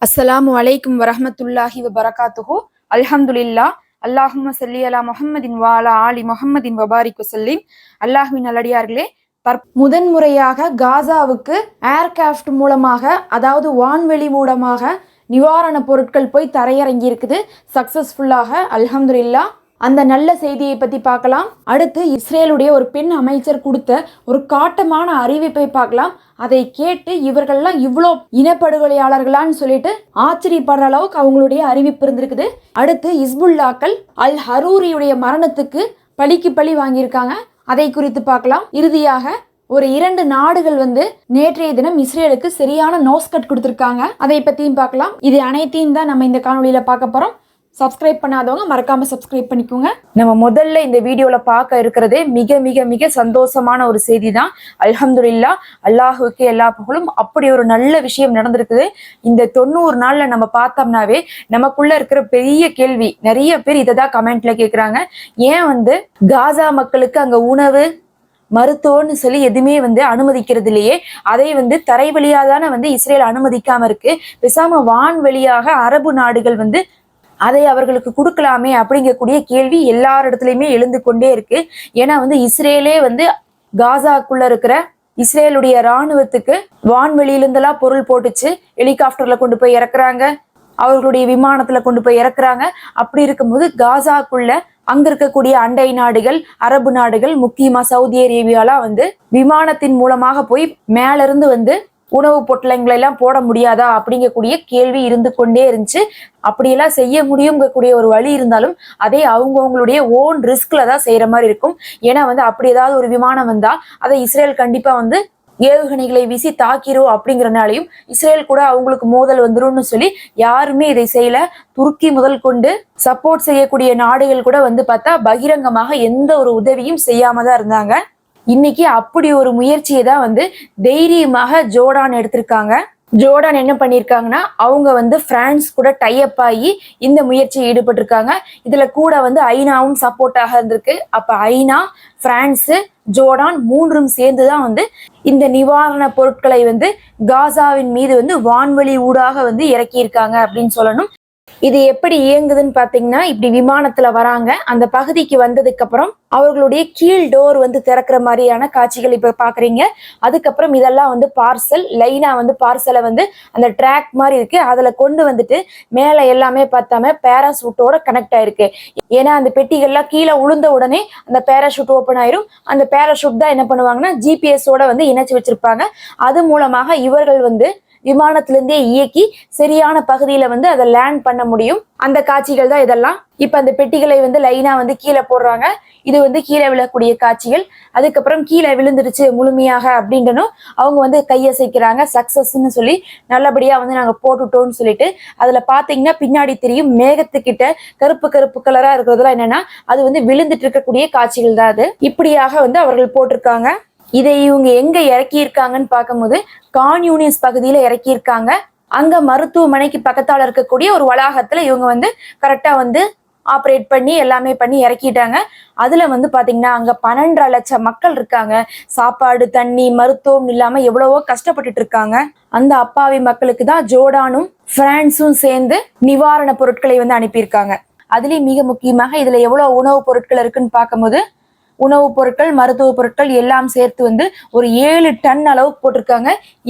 அஸ்ஸலாமு அலைக்கும் வரஹ்மத்துல்லாஹி வபரகாத்துஹு. அல்ஹம்துலில்லா. அல்லாஹும்ம ஸல்லி அலா முஹம்மதின் வ அலா ஆலி முஹம்மதின் வபாரிக் வஸல்லிம். அல்லாஹ்வின் நல்லடியார்களே, முதன்முறையாக காசாவுக்கு ஏர்கிராஃப்ட் மூலமாக, அதாவது வான்வெளி மூலமாக நிவாரண பொருட்கள் போய் தரையிறங்கி இருக்குது சக்சஸ்ஃபுல்லாக. அல்ஹம்துலில்லா. அந்த நல்ல செய்தியை பற்றி பார்க்கலாம். அடுத்து இஸ்ரேலுடைய ஒரு பெண் அமைச்சர் கொடுத்த ஒரு காட்டமான அறிவிப்பை பார்க்கலாம். அதை கேட்டு இவர்கள்லாம் இவ்வளோ இனப்படுகொலையாளர்களான்னு சொல்லிட்டு ஆச்சரியப்படுற அளவுக்கு அவங்களுடைய அறிவிப்பு இருந்திருக்குது. அடுத்து இஸ்புல்லாக்கள் அல் ஹரூரியுடைய மரணத்துக்கு பழிக்கு பழி வாங்கியிருக்காங்க. அதை குறித்து பார்க்கலாம். இறுதியாக ஒரு 2 நாடுகள் நேற்றைய தினம் இஸ்ரேலுக்கு சரியான நோஸ்கட் கொடுத்துருக்காங்க. அதை பற்றியும் பார்க்கலாம். இது அனைத்தையும் தான் நம்ம இந்த காணொலியில பார்க்க போறோம். சப்ஸ்கிரைப் பண்ணாதவங்க மறக்காம சப்ஸ்கிரைப் பண்ணிக்கோங்க. நம்ம முதல்ல இந்த வீடியோல பார்க்க இருக்கிறதே மிக மிக மிக சந்தோஷமான ஒரு செய்தி தான். அல்ஹம்துலில்லா. அல்லாஹுக்கு எல்லா புகழும். அப்படி ஒரு நல்ல விஷயம் நடந்திருக்குது. இந்த 90 நாள்ல நம்ம பார்த்தோம்னாவே நமக்குள்ள இருக்கிற பெரிய கேள்வி, நிறைய பேர் இதை தான் கமெண்ட்ல கேட்குறாங்க. ஏன் காசா மக்களுக்கு அங்க உணவு மருத்துவம்னு சொல்லி எதுவுமே அனுமதிக்கிறது இல்லையே, அதை தரை வழியாதான இஸ்ரேல் அனுமதிக்காம இருக்கு. பேசாம வான்வெளியாக அரபு நாடுகள் அதை அவர்களுக்கு கொடுக்கலாமே அப்படிங்கக்கூடிய கேள்வி எல்லாரிடத்துலையுமே எழுந்து கொண்டே இருக்கு. ஏன்னா இஸ்ரேலே காசாக்குள்ள இருக்கிற இஸ்ரேலுடைய இராணுவத்துக்கு வான்வெளியிலிருந்தெல்லாம் பொருள் போட்டுச்சு. ஹெலிகாப்டர்ல கொண்டு போய் இறக்குறாங்க, அவர்களுடைய விமானத்துல கொண்டு போய் இறக்குறாங்க. அப்படி இருக்கும்போது காசாக்குள்ள அங்க இருக்கக்கூடிய அண்டை நாடுகள், அரபு நாடுகள், முக்கியமா சவுதி அரேபியாலாம் விமானத்தின் மூலமாக போய் மேல இருந்து உணவு பொட்டலங்களை எல்லாம் போட முடியாதா அப்படிங்கக்கூடிய கேள்வி இருந்து கொண்டே இருந்துச்சு. அப்படியெல்லாம் செய்ய முடியுங்கக்கூடிய ஒரு வழி இருந்தாலும் அதை அவங்களுடைய ஓன் ரிஸ்க்ல தான் செய்யற மாதிரி இருக்கும். ஏன்னா அப்படி ஏதாவது ஒரு விமானம் வந்தா அதை இஸ்ரேல் கண்டிப்பா ஏவுகணைகளை வீசி தாக்கிறோம் அப்படிங்கிறனாலையும் இஸ்ரேல் கூட அவங்களுக்கு மோதல் வந்துரும்னு சொல்லி யாருமே இதை செய்யல. துருக்கி முதல் கொண்டு சப்போர்ட் செய்யக்கூடிய நாடுகள் கூட பார்த்தா பகிரங்கமாக எந்த ஒரு உதவியும் செய்யாம தான் இருந்தாங்க. இன்னைக்கு அப்படி ஒரு முயற்சியை தான் தைரியமாக ஜோர்டான் எடுத்திருக்காங்க. ஜோர்டான் என்ன பண்ணியிருக்காங்கன்னா, அவங்க பிரான்ஸ் கூட டைப் ஆகி இந்த முயற்சியை ஈடுபட்டிருக்காங்க. இதுல கூட ஐநாவும் சப்போர்ட்டாக இருந்திருக்கு. அப்ப ஐநா, பிரான்ஸ், ஜோர்டான் மூன்றும் சேர்ந்துதான் இந்த நிவாரண பொருட்களை காசாவின் மீது வான்வெளி ஊடாக இறக்கியிருக்காங்க அப்படின்னு சொல்லணும். இது எப்படி இயங்குதுன்னு பாத்தீங்கன்னா, இப்படி விமானத்துல வராங்க. அந்த பகுதிக்கு வந்ததுக்கு அப்புறம் அவர்களுடைய கீழ் டோர் திறக்கிற மாதிரியான காட்சிகள் இப்ப பாக்குறீங்க. அதுக்கப்புறம் இதெல்லாம் பார்சல் லைனா பார்சலை அந்த ட்ராக் மாதிரி இருக்கு, அதுல கொண்டு மேல எல்லாமே பார்த்தாம பேராசூட்டோட கனெக்ட் ஆயிருக்கு. ஏன்னா அந்த பெட்டிகள்லாம் கீழே உளுந்த உடனே அந்த பேராஷூட் ஓப்பன் ஆயிரும். அந்த பேராஷூட் தான் என்ன பண்ணுவாங்கன்னா GPS ஓட இணைச்சு வச்சிருப்பாங்க. அது மூலமாக இவர்கள் விமானத்திலிருந்தே இயக்கி சரியான பகுதியில அதை லேண்ட் பண்ண முடியும். அந்த காட்சிகள் தான் இதெல்லாம். இப்ப அந்த பெட்டிகளை லைனா கீழே போடுறாங்க. இது கீழே விழக்கூடிய காட்சிகள். அதுக்கப்புறம் கீழே விழுந்துருச்சு முழுமையாக அப்படின்ட்டு அவங்க கையசைக்கிறாங்க, சக்சஸ்ன்னு சொல்லி நல்லபடியா நாங்க போட்டுட்டோம்னு சொல்லிட்டு. அதுல பாத்தீங்கன்னா பின்னாடி தெரியும் மேகத்துக்கிட்ட கருப்பு கருப்பு கலரா இருக்கிறதுலாம் என்னன்னா அது விழுந்துட்டு இருக்கக்கூடிய காட்சிகள் தான். அது இப்படியாக அவர்கள் போட்டிருக்காங்க. இதை இவங்க எங்க இறக்கி இருக்காங்கன்னு பார்க்கும்போது கான் யூனியன்ஸ் பகுதியில இறக்கி இருக்காங்க. அங்க மருத்துவமனைக்கு பக்கத்தால இருக்கக்கூடிய ஒரு வளாகத்துல இவங்க கரெக்டா ஆப்ரேட் பண்ணி எல்லாமே பண்ணி இறக்கிட்டாங்க. அதுல பாத்தீங்கன்னா அங்க 12.5 லட்சம் மக்கள் இருக்காங்க. சாப்பாடு, தண்ணி, மருத்துவம் இல்லாம எவ்வளவோ கஷ்டப்பட்டுட்டு இருக்காங்க. அந்த அப்பாவி மக்களுக்கு தான் ஜோர்டானும் பிரான்ஸும் சேர்ந்து நிவாரண பொருட்களை அனுப்பியிருக்காங்க. அதுலயும் மிக முக்கியமாக இதுல எவ்வளவு உணவுப் பொருட்கள் இருக்குன்னு பார்க்கும்போது உணவுப் பொருட்கள், மருத்துவ பொருட்கள் எல்லாம் சேர்த்து ஒரு 7 டன் அளவுக்கு போட்டிருக்காங்க.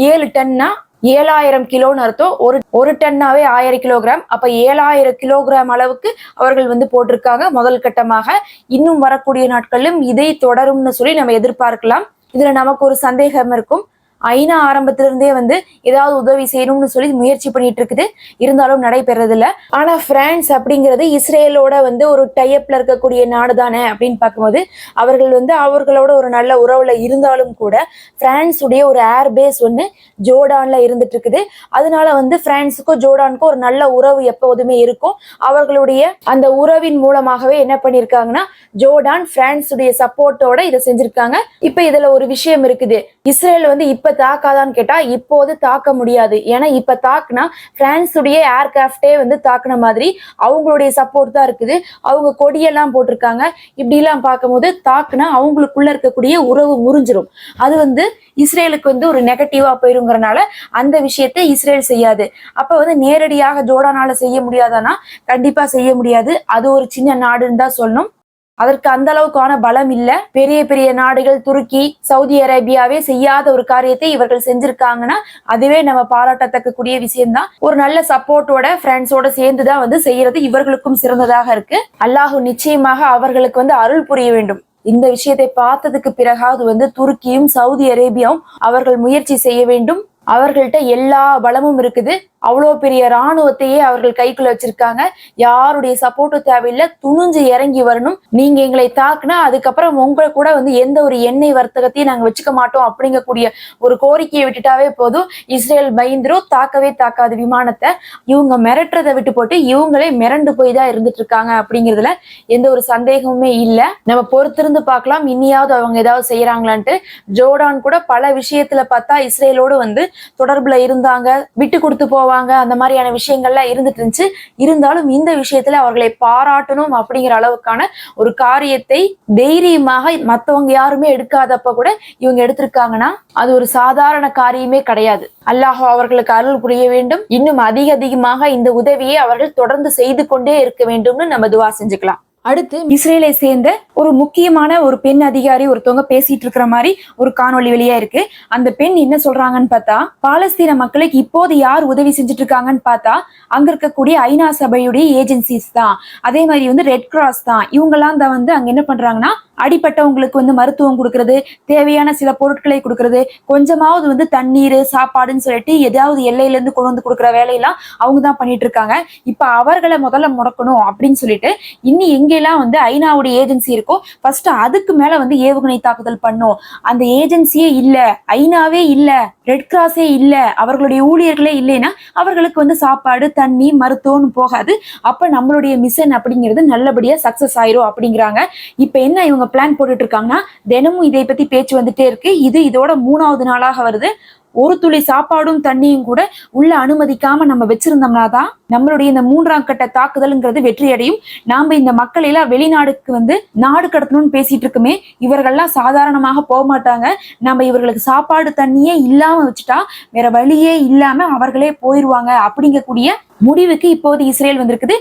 7 டன்னா 7000 கிலோன்னு அர்த்தம். ஒரு டன்னாவே 1000 கிலோகிராம். அப்ப 7000 கிலோகிராம் அளவுக்கு அவர்கள் போட்டிருக்காங்க முதல் கட்டமாக. இன்னும் வரக்கூடிய நாட்களிலும் இதை தொடரும்னு சொல்லி நம்ம எதிர்பார்க்கலாம். இதுல நமக்கு ஒரு சந்தேகம் இருக்கும். ஐநா ஆரம்பத்திலிருந்தே ஏதாவது உதவி செய்யணும்னு சொல்லி முயற்சி பண்ணிட்டு இருக்குது, இருந்தாலும் நடைபெறது இல்லை. ஆனா பிரான்ஸ் அப்படிங்கிறது இஸ்ரேலோட ஒரு டைப்ல இருக்கக்கூடிய நாடு தானே அப்படின்னு பார்க்கும்போது அவர்கள் அவர்களோட ஒரு நல்ல உறவுல இருந்தாலும் கூட பிரான்ஸ் உடைய ஒரு ஏர்பேஸ் ஜோர்டான்ல இருந்துட்டு இருக்குது. அதனால பிரான்ஸுக்கும் ஜோர்டானுக்கும் ஒரு நல்ல உறவு எப்போதுமே இருக்கும். அவர்களுடைய அந்த உறவின் மூலமாகவே என்ன பண்ணிருக்காங்கன்னா ஜோர்டான் பிரான்ஸ் உடைய சப்போர்ட்டோட இதை செஞ்சிருக்காங்க. இப்ப இதுல ஒரு விஷயம் இருக்குது. இஸ்ரேல் இப்ப இப்ப தாக்காதான்னு கேட்டா இப்போது தாக்க முடியாது. ஏன்னா இப்ப தாக்குனா பிரான்ஸுடைய ஏர்கிராஃப்டே வந்து தாக்குன மாதிரி அவங்களுடைய சப்போர்ட் தான் இருக்குது. அவங்க கொடியெல்லாம் போட்டிருக்காங்க. இப்படி எல்லாம் பார்க்கும்போது தாக்குனா அவங்களுக்குள்ள இருக்கக்கூடிய உறவு முறிஞ்சிரும். அது வந்து இஸ்ரேலுக்கு வந்து ஒரு நெகட்டிவா போயிருங்கிறனால அந்த விஷயத்தை இஸ்ரேல் செய்யாது. அப்ப வந்து நேரடியாக ஜோர்டானால செய்ய முடியாதானா? கண்டிப்பா செய்ய முடியாது. அது ஒரு சின்ன நாடுன்னு தான் சொல்லணும். அதற்கு அந்த அளவுக்கான பலம் இல்ல. பெரிய பெரிய நாடுகள் துருக்கி, சவுதி அரேபியாவே செய்யாத ஒரு காரியத்தை இவர்கள் செஞ்சிருக்காங்கன்னா அதுவே நம்ம பாராட்டத்தக்கக்கூடிய விஷயம்தான். ஒரு நல்ல சப்போர்ட்டோட ஃப்ரெண்ட்ஸோட சேர்ந்துதான் வந்து செய்யறது இவர்களுக்கும் சிறந்ததாக இருக்கு. அல்லாஹ் நிச்சயமாக அவர்களுக்கு வந்து அருள் புரிய வேண்டும். இந்த விஷயத்தை பார்த்ததுக்கு பிறகாவது வந்து துருக்கியும் சவுதி அரேபியாவும் அவர்கள் முயற்சி செய்ய வேண்டும். அவர்கள்ட்ட எல்லா பலமும் இருக்குது. அவ்வளோ பெரிய இராணுவத்தையே அவர்கள் கைக்குள்ள வச்சிருக்காங்க. யாருடைய சப்போர்ட்டும் தேவையில்லை. துணிஞ்சு இறங்கி வரணும். நீங்க எங்களை தாக்குனா அதுக்கப்புறம் உங்களை கூட வந்து எந்த ஒரு எண்ணெய் வர்த்தகத்தையும் நாங்க வச்சுக்க மாட்டோம் அப்படிங்கக்கூடிய ஒரு கோரிக்கையை விட்டுட்டாவே போதும். இஸ்ரேல் பயந்துரும், தாக்கவே தாக்காது விமானத்தை. இவங்க மிரட்டுறதை விட்டு போட்டு இவங்களே மிரண்டு போய் தான் இருந்துட்டு இருக்காங்க அப்படிங்கிறதுல எந்த ஒரு சந்தேகமுமே இல்லை. நம்ம பொறுத்திருந்து பார்க்கலாம் இனியாவது அவங்க ஏதாவது செய்யறாங்களான்ட்டு. ஜோர்டான் கூட பல விஷயத்துல பார்த்தா இஸ்ரேலோடு வந்து தொடர்புல இருந்தாங்க, விட்டு கொடுத்து போவாங்க, அந்த மாதிரியான விஷயங்கள்லாம் இருந்துட்டு இருந்துச்சு. இருந்தாலும் இந்த விஷயத்துல அவர்களை பாராட்டணும் அப்படிங்கிற அளவுக்கான ஒரு காரியத்தை தைரியமாக மத்தவங்க யாருமே எடுக்காதப்ப கூட இவங்க எடுத்திருக்காங்கன்னா அது ஒரு சாதாரண காரியமே கிடையாது. அல்லாஹ் அவர்களுக்கு அருள் புரிய வேண்டும். இன்னும் அதிகமாக இந்த உதவியை அவர்கள் தொடர்ந்து செய்து கொண்டே இருக்க வேண்டும்னு நம்ம துவா செஞ்சுக்கலாம். அடுத்து இஸ்ரேலை சேர்ந்த ஒரு முக்கியமான ஒரு பெண் அதிகாரி ஒருத்தவங்க பேசிட்டு இருக்கிற மாதிரி ஒரு காணொலி வெளியா இருக்கு. அந்த பெண் என்ன சொல்றாங்கன்னு பார்த்தா, பாலஸ்தீன மக்களுக்கு இப்போது யார் உதவி செஞ்சுட்டு இருக்காங்கன்னு பார்த்தா அங்க இருக்கக்கூடிய ஐநா சபையுடைய ஏஜென்சிஸ் தான். அதே மாதிரி வந்து ரெட் கிராஸ் தான். இவங்கெல்லாம் தான் வந்து அங்க என்ன பண்றாங்கன்னா அடிப்பட்டவங்களுக்கு வந்து மருத்துவம் கொடுக்கறது, தேவையான சில பொருட்களை கொடுக்கறது, கொஞ்சமாவது வந்து தண்ணீர் சாப்பாடுன்னு சொல்லிட்டு ஏதாவது எல்லையில இருந்து கொண்டு வந்து கொடுக்குற வேலையெல்லாம் அவங்க தான் பண்ணிட்டு இருக்காங்க. இப்ப அவர்களை முதல்ல முடக்கணும் அப்படின்னு சொல்லிட்டு இன்னி எங்கெல்லாம் வந்து ஐநாவுடைய ஏஜென்சி இருக்கோ ஃபர்ஸ்ட் அதுக்கு மேல வந்து ஏவுகணை தாக்குதல் பண்ணும். அந்த ஏஜென்சியே இல்ல, ஐநாவே இல்ல, ரெட் கிராஸே இல்ல, அவர்களுடைய ஊழியர்களே இல்லைன்னா அவர்களுக்கு வந்து சாப்பாடு தண்ணி மருத்துவம்னு போகாது. அப்ப நம்மளுடைய மிஷன் அப்படிங்கிறது நல்லபடியா சக்சஸ் ஆயிரும் அப்படிங்கிறாங்க. இப்ப என்ன இவங்க பிளான் போட்டுட்டு இருக்காங்கன்னா தினமும் இதை பத்தி பேச்சு வந்துட்டே இருக்கு. இதோட 3வது நாளாக வருது. ஒரு துளி சாப்பாடும் தண்ணியும் கூட உள்ள அனுமதிக்காம நம்ம வச்சிருந்தோம்னா தான் நம்மளுடைய இந்த 3ஆம் கட்ட தாக்குதல்ங்கிறது வெற்றி அடையும். நாம இந்த மக்களை எல்லாம் வெளிநாடுக்கு வந்து நாடு கடத்தணும்னு பேசிட்டு இருக்குமே, இவர்கள்லாம் சாதாரணமாக போக மாட்டாங்க. நம்ம இவர்களுக்கு சாப்பாடு தண்ணியே இல்லாம வச்சுட்டா வேற வழியே இல்லாம அவர்களே போயிருவாங்க அப்படிங்கக்கூடிய முடிவுக்கு இப்போது இஸ்ரேல் வந்திருக்குது.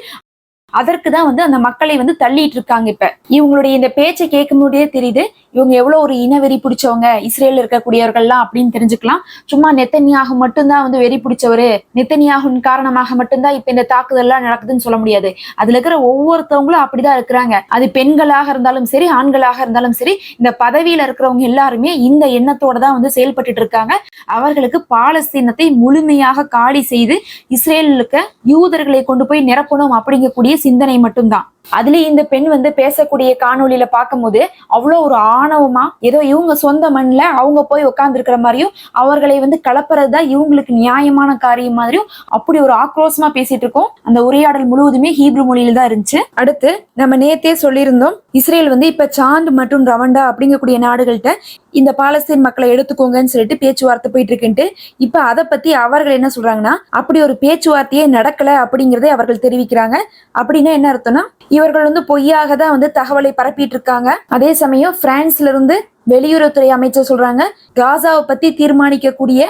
அதற்கு தான் வந்து அந்த மக்களை வந்து தள்ளிட்டு இருக்காங்க. இப்ப இவங்களுடைய இந்த பேச்சை கேட்கும் போதே தெரியுது இவங்க எவ்வளவு ஒரு இனவெறி பிடிச்சவங்க இஸ்ரேல் இருக்கக்கூடியவர்கள்லாம் அப்படின்னு தெரிஞ்சுக்கலாம். சும்மா நெத்தனியாகு மட்டும்தான் வந்து வெறி பிடிச்சவரு, நெத்தனியாகுன் காரணமாக மட்டும்தான் இப்ப இந்த தாக்குதல் எல்லாம் நடக்குதுன்னு சொல்ல முடியாது. அதுல இருக்கிற ஒவ்வொருத்தவங்களும் அப்படிதான் இருக்கிறாங்க. அது பெண்களாக இருந்தாலும் சரி ஆண்களாக இருந்தாலும் சரி, இந்த பதவியில இருக்கிறவங்க எல்லாருமே இந்த எண்ணத்தோட தான் வந்து செயல்பட்டு இருக்காங்க. அவர்களுக்கு பாலஸ்தீனத்தை முழுமையாக காலி செய்து இஸ்ரேலுக்கு யூதர்களை கொண்டு போய் நிரப்பணும் அப்படிங்கக்கூடிய சிந்தனை மட்டும்தான். அதுலயும் இந்த பெண் வந்து பேசக்கூடிய காணொலியில பார்க்கும்போது அவ்வளோ ஒரு ஆணவமா ஏதோ இவங்க சொந்த மண்ணில் அவங்க போய் உட்கார்ந்து இருக்கிற மாதிரியும் அவர்களை வந்து கலப்புறதுதான் இவங்களுக்கு நியாயமான காரியம் மாதிரியும் அப்படி ஒரு ஆக்ரோஷமா பேசிட்டு இருக்கோம். அந்த உரையாடல் முழுவதுமே ஹீப்ரு மொழியில தான் இருந்துச்சு. அடுத்து நம்ம நேத்தே சொல்லியிருந்தோம் இஸ்ரேல் வந்து இப்ப சாண்ட் மற்றும் ரவண்டா அப்படிங்கக்கூடிய நாடுகள்கிட்ட இந்த பாலஸ்தீன் மக்களை எடுத்துக்கோங்கன்னு சொல்லிட்டு பேச்சுவார்த்தை போயிட்டு இருக்குன்ட்டு இப்ப அதை பத்தி அவர்கள் என்ன சொல்றாங்கன்னா அப்படி ஒரு பேச்சுவார்த்தையே நடக்கல அப்படிங்கறதை அவர்கள் தெரிவிக்கிறாங்க. அப்படின்னா என்ன அர்த்தம்னா இவர்கள் வந்து பொய்யாக தான் வந்து தகவலை பரப்பிட்டு இருக்காங்க. அதே சமயம் பிரான்ஸ்ல இருந்து வெளியுறவுத்துறை அமைச்சர் சொல்றாங்க காசாவை பத்தி தீர்மானிக்கக்கூடிய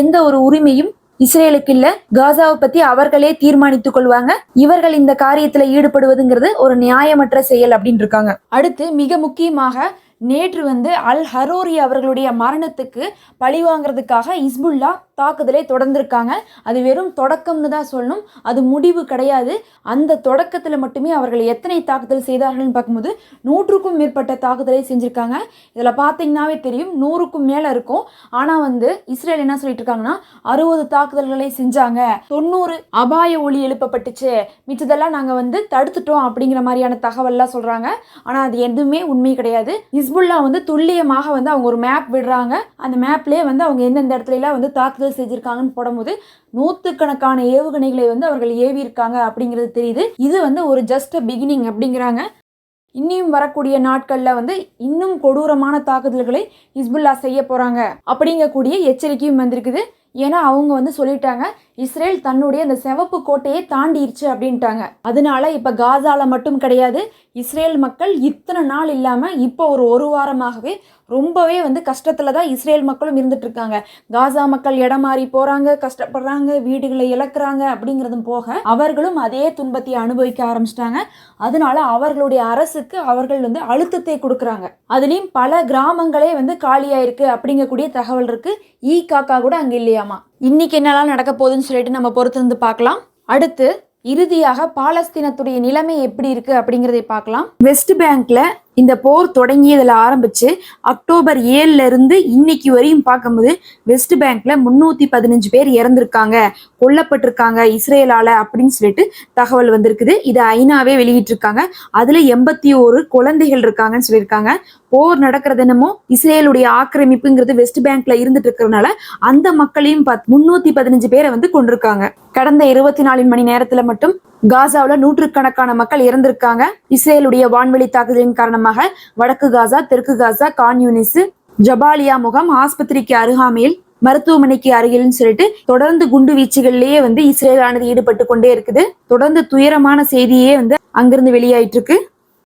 எந்த ஒரு உரிமையும் இஸ்ரேலுக்கு இல்ல, காசாவை பத்தி அவர்களே தீர்மானித்துக் கொள்வாங்க. இவர்கள் இந்த காரியத்துல ஈடுபடுவதுங்கிறது ஒரு நியாயமற்ற செயல் அப்படின்னு இருக்காங்க. அடுத்து மிக முக்கியமாக நேற்று வந்து அல் ஹரோரி அவர்களுடைய மரணத்துக்கு பழி வாங்குறதுக்காக ஹிஸ்புல்லா தாக்குதலை தொடர்ந்திருக்காங்க. அது வெறும் தொடக்கம்னு தான் சொல்லணும், அது முடிவு கிடையாது. அந்த தொடக்கத்துல மட்டுமே அவர்கள் எத்தனை தாக்குதல் செய்தார்கள்னு பார்க்கும்போது 100க்கும் மேற்பட்ட தாக்குதலை செஞ்சிருக்காங்க. இதுல பாத்தீங்கன்னாவே தெரியும் 100க்கும் மேல இருக்கும். ஆனா வந்து இஸ்ரேல் என்ன சொல்லிட்டு இருக்காங்கன்னா 60 தாக்குதல்களை செஞ்சாங்க, 90 அபாய ஒலி எழுப்பப்பட்டுச்சு, மிச்சதெல்லாம் நாங்க வந்து தடுத்துட்டோம் அப்படிங்கிற மாதிரியான தகவல்லாம் சொல்றாங்க. ஆனா அது எதுவுமே உண்மை கிடையாது. ஹிஸ்புல்லா வந்து துல்லியமாக வந்து அவங்க ஒரு மேப் விடுறாங்க. அந்த மேப்லயே வந்து அவங்க எந்தெந்த இடத்துல எல்லாம் வந்து தாக்குதல் செஞ்சிருக்காங்கன்னு போடும்போது 100கணக்கான ஏவுகணைகளை வந்து அவர்கள் ஏவி இருக்காங்க அப்படிங்கிறது தெரியுது. இது வந்து ஒரு ஜஸ்ட் பிகினிங் அப்படிங்கிறாங்க. இன்னியும் வரக்கூடிய நாட்கள்ல வந்து இன்னும் கொடூரமான தாக்குதல்களை ஹிஸ்புல்லா செய்ய போறாங்க அப்படிங்கக்கூடிய எச்சரிக்கையும் வந்திருக்குது. ஏன்னா அவங்க வந்து சொல்லிட்டாங்க, இஸ்ரேல் தன்னுடைய அந்த சிவப்பு கோட்டையை தாண்டிருச்சு அப்படின்ட்டாங்க. அதனால இப்ப காசால மட்டும் கிடையாது, இஸ்ரேல் மக்கள் இத்தனை நாள் இல்லாம இப்போ ஒரு வாரமாகவே ரொம்பவே வந்து கஷ்டத்துல தான் இஸ்ரேல் மக்களும் இருந்துட்டு இருக்காங்க. காசா மக்கள் இடம் மாறி போறாங்க, கஷ்டப்படுறாங்க, வீடுகளை இழக்கிறாங்க. அப்படிங்கிறதும் போக அவர்களும் அதே துன்பத்தை அனுபவிக்க ஆரம்பிச்சிட்டாங்க. அதனால அவர்களுடைய அரசுக்கு அவர்கள் வந்து அழுத்தத்தை கொடுக்குறாங்க. அதுலயும் பல கிராமங்களே வந்து காலியாயிருக்கு அப்படிங்கக்கூடிய தகவல் இருக்கு. காக்கா கூட அங்க இல்லையாமா. இன்னைக்கு என்னெல்லாம் நடக்க போகுதுன்னு சொல்லிட்டு நம்ம பொறுத்திருந்து பார்க்கலாம். அடுத்து இறுதியாக பாலஸ்தீனத்துடைய நிலைமை எப்படி இருக்கு அப்படிங்கிறதை பார்க்கலாம். வெஸ்ட் பேங்க்ல இந்த போர் தொடங்கியதுல ஆரம்பிச்சு அக்டோபர் 7ல இருந்து இன்னைக்கு வரையும் பார்க்கும்போது வெஸ்ட் பேங்க்ல 315 பேர் இறந்திருக்காங்க, கொல்லப்பட்டிருக்காங்க இஸ்ரேலால அப்படின்னு சொல்லிட்டு தகவல் வந்திருக்குது. இது ஐநாவே வெளியிட்டு இருக்காங்க. அதுல 81 குழந்தைகள் இருக்காங்கன்னு சொல்லியிருக்காங்க. போர் நடக்கிறது என்னமோ இஸ்ரேலுடைய ஆக்கிரமிப்புங்கிறது வெஸ்ட் பேங்க்ல இருந்துட்டு இருக்கிறதுனால அந்த மக்களையும் 315 பேரை வந்து கொண்டிருக்காங்க. கடந்த 24 மணி நேரத்துல மட்டும் காசாவுல நூற்றுக்கணக்கான மக்கள் இறந்திருக்காங்க. இஸ்ரேலுடைய வான்வெளி தாக்குதலின் காரணமாக வடக்கு காசா, தெற்கு காசா, கான் யூனிஸ், ஜபாலியா முகாம், ஆஸ்பத்திரிக்கு அருகாமையில், மருத்துவமனைக்கு அருகில்னு சொல்லிட்டு தொடர்ந்து குண்டு வீச்சுகள்லயே வந்து இஸ்ரேலானது ஈடுபட்டு கொண்டே இருக்குது. தொடர்ந்து துயரமான செய்தியே வந்து அங்கிருந்து வெளியாயிட்டு இருக்கு.